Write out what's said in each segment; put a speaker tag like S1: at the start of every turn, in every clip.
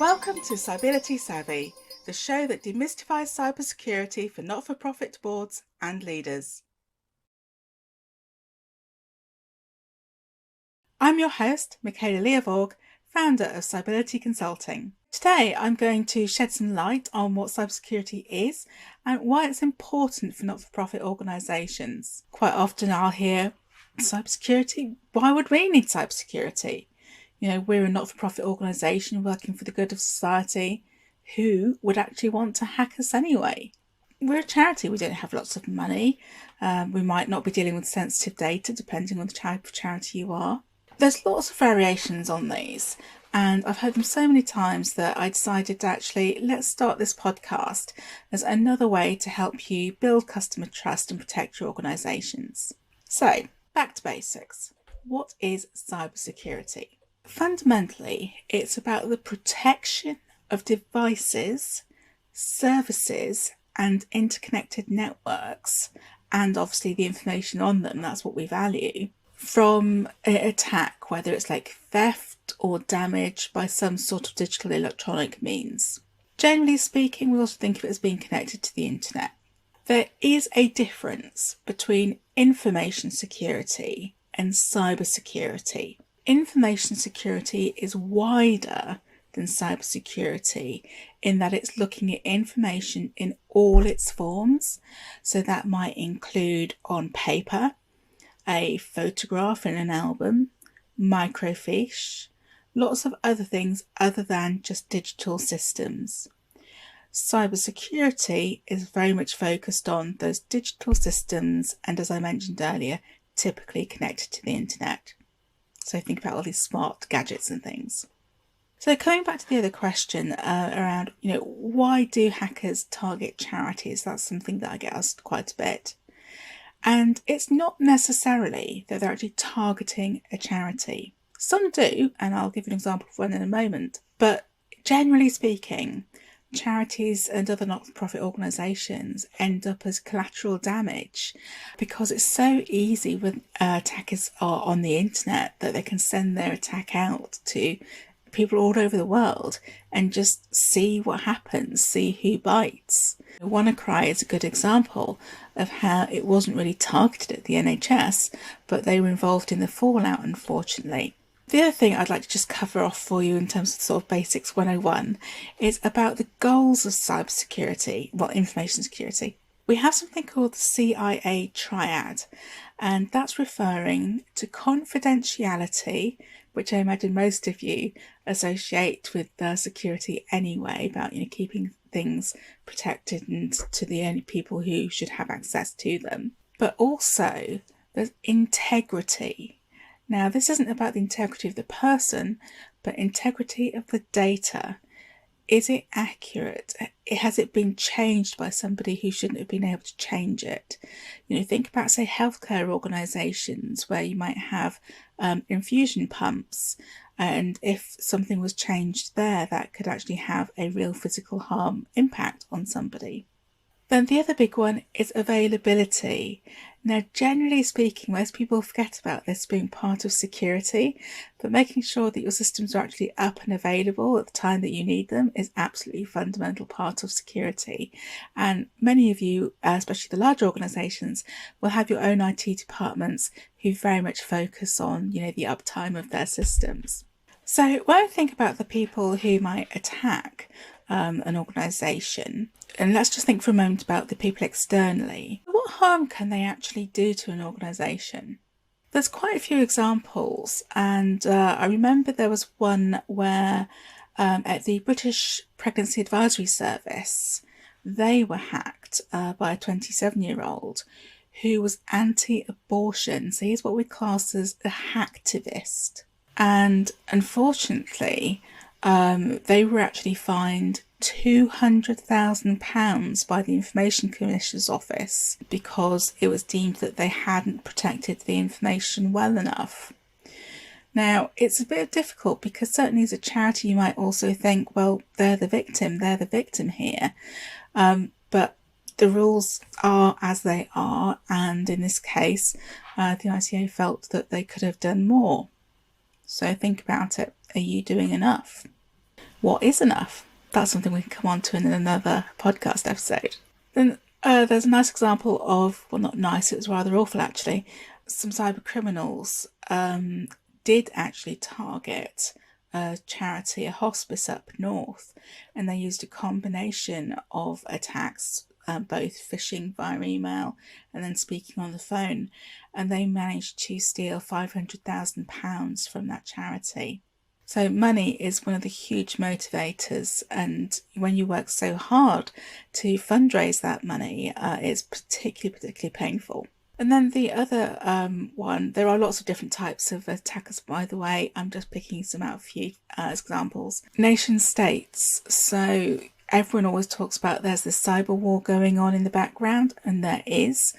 S1: Welcome to Cybersecurity Savvy, the show that demystifies cybersecurity for not-for-profit boards and leaders. I'm your host, Michala Liavaag, founder of Cybersecurity Consulting. Today I'm going to shed some light on what cybersecurity is and why it's important for not-for-profit organisations. Quite often I'll hear, cybersecurity? Why would we need cybersecurity? You know, we're a not-for-profit organisation working for the good of society. Who would actually want to hack us anyway? We're a charity, we don't have lots of money. We might not be dealing with sensitive data depending on the type of charity you are. There's lots of variations on these, and I've heard them so many times that I decided to actually let's start this podcast as another way to help you build customer trust and protect your organisations. So, back to basics. What is cybersecurity? Fundamentally, it's about the protection of devices, services, and interconnected networks, and obviously the information on them, that's what we value, from an attack, whether it's like theft or damage by some sort of digital electronic means. Generally speaking, we also think of it as being connected to the internet. There is a difference between information security and cybersecurity. Information security is wider than cybersecurity in that it's looking at information in all its forms. So that might include on paper, a photograph in an album, microfiche, lots of other things other than just digital systems. Cybersecurity is very much focused on those digital systems and, as I mentioned earlier, typically connected to the internet. So think about all these smart gadgets and things. So coming back to the other question around, why do hackers target charities? That's something that I get asked quite a bit. And it's not necessarily that they're actually targeting a charity. Some do, and I'll give you an example of one in a moment. But generally speaking, charities and other not-for-profit organisations end up as collateral damage because it's so easy when attackers are on the internet that they can send their attack out to people all over the world and just see what happens, see who bites. WannaCry is a good example of how it wasn't really targeted at the NHS, but they were involved in the fallout, unfortunately. The other thing I'd like to just cover off for you in terms of sort of basics 101 is about the goals of cybersecurity, information security. We have something called the CIA triad, and that's referring to confidentiality, which I imagine most of you associate with security anyway, about keeping things protected and to the only people who should have access to them. But also there's integrity. Now, this isn't about the integrity of the person, but integrity of the data. Is it accurate? Has it been changed by somebody who shouldn't have been able to change it? Think about, say, healthcare organisations where you might have infusion pumps, and if something was changed there, that could actually have a real physical harm impact on somebody. Then the other big one is availability. Now, generally speaking, most people forget about this being part of security, but making sure that your systems are actually up and available at the time that you need them is absolutely a fundamental part of security. And many of you, especially the large organisations, will have your own IT departments who very much focus on, the uptime of their systems. So when I think about the people who might attack an organisation, and let's just think for a moment about the people externally. What harm can they actually do to an organisation? There's quite a few examples, and I remember there was one where at the British Pregnancy Advisory Service, they were hacked by a 27-year-old who was anti-abortion. So he's what we class as a hacktivist. And unfortunately, they were actually fined £200,000 by the Information Commissioner's Office because it was deemed that they hadn't protected the information well enough. Now, it's a bit difficult because certainly as a charity you might also think, well, they're the victim here. But the rules are as they are, and in this case, the ICO felt that they could have done more. So think about it. Are you doing enough? What is enough? That's something we can come on to in another podcast episode. Then there's a nice example of, well, not nice, it was rather awful actually. Some cyber criminals did actually target a charity, a hospice up north, and they used a combination of attacks, both phishing via email and then speaking on the phone, and they managed to steal £500,000 from that charity. So money is one of the huge motivators, and when you work so hard to fundraise that money, it's particularly painful. And then the other one, there are lots of different types of attackers, by the way. I'm just picking some out, a few as examples. Nation states. So everyone always talks about there's this cyber war going on in the background, and there is.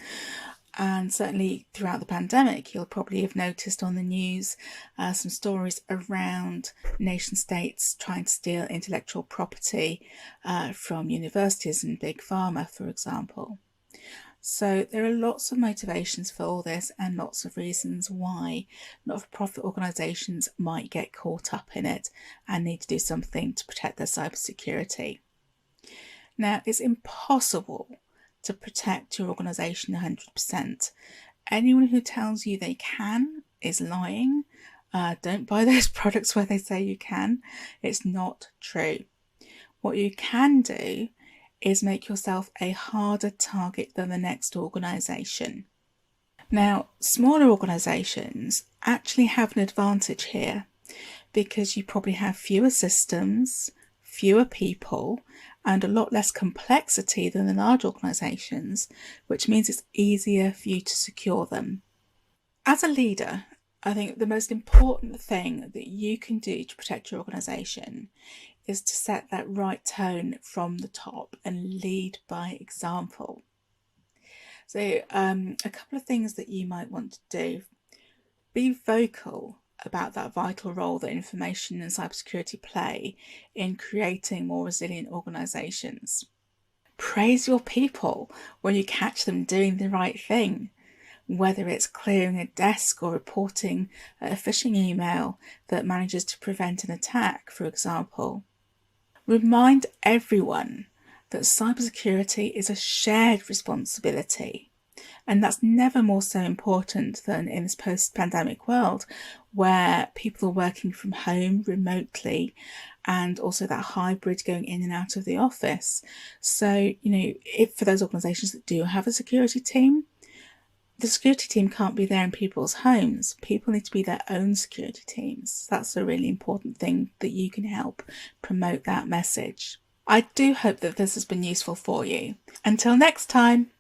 S1: And certainly throughout the pandemic, you'll probably have noticed on the news some stories around nation states trying to steal intellectual property from universities and big pharma, for example. So there are lots of motivations for all this and lots of reasons why not-for-profit organisations might get caught up in it and need to do something to protect their cybersecurity. Now, it's impossible to protect your organisation 100%. Anyone who tells you they can is lying. Don't buy those products where they say you can. It's not true. What you can do is make yourself a harder target than the next organisation. Now, smaller organisations actually have an advantage here because you probably have fewer systems, fewer people, and a lot less complexity than the large organisations, which means it's easier for you to secure them. As a leader, I think the most important thing that you can do to protect your organisation is to set that right tone from the top and lead by example. So a couple of things that you might want to do. Be vocal about that vital role that information and cybersecurity play in creating more resilient organisations. Praise your people when you catch them doing the right thing, whether it's clearing a desk or reporting a phishing email that manages to prevent an attack, for example. Remind everyone that cybersecurity is a shared responsibility. And that's never more so important than in this post-pandemic world where people are working from home remotely and also that hybrid going in and out of the office. So, if for those organisations that do have a security team, the security team can't be there in people's homes. People need to be their own security teams. That's a really important thing that you can help promote that message. I do hope that this has been useful for you. Until next time.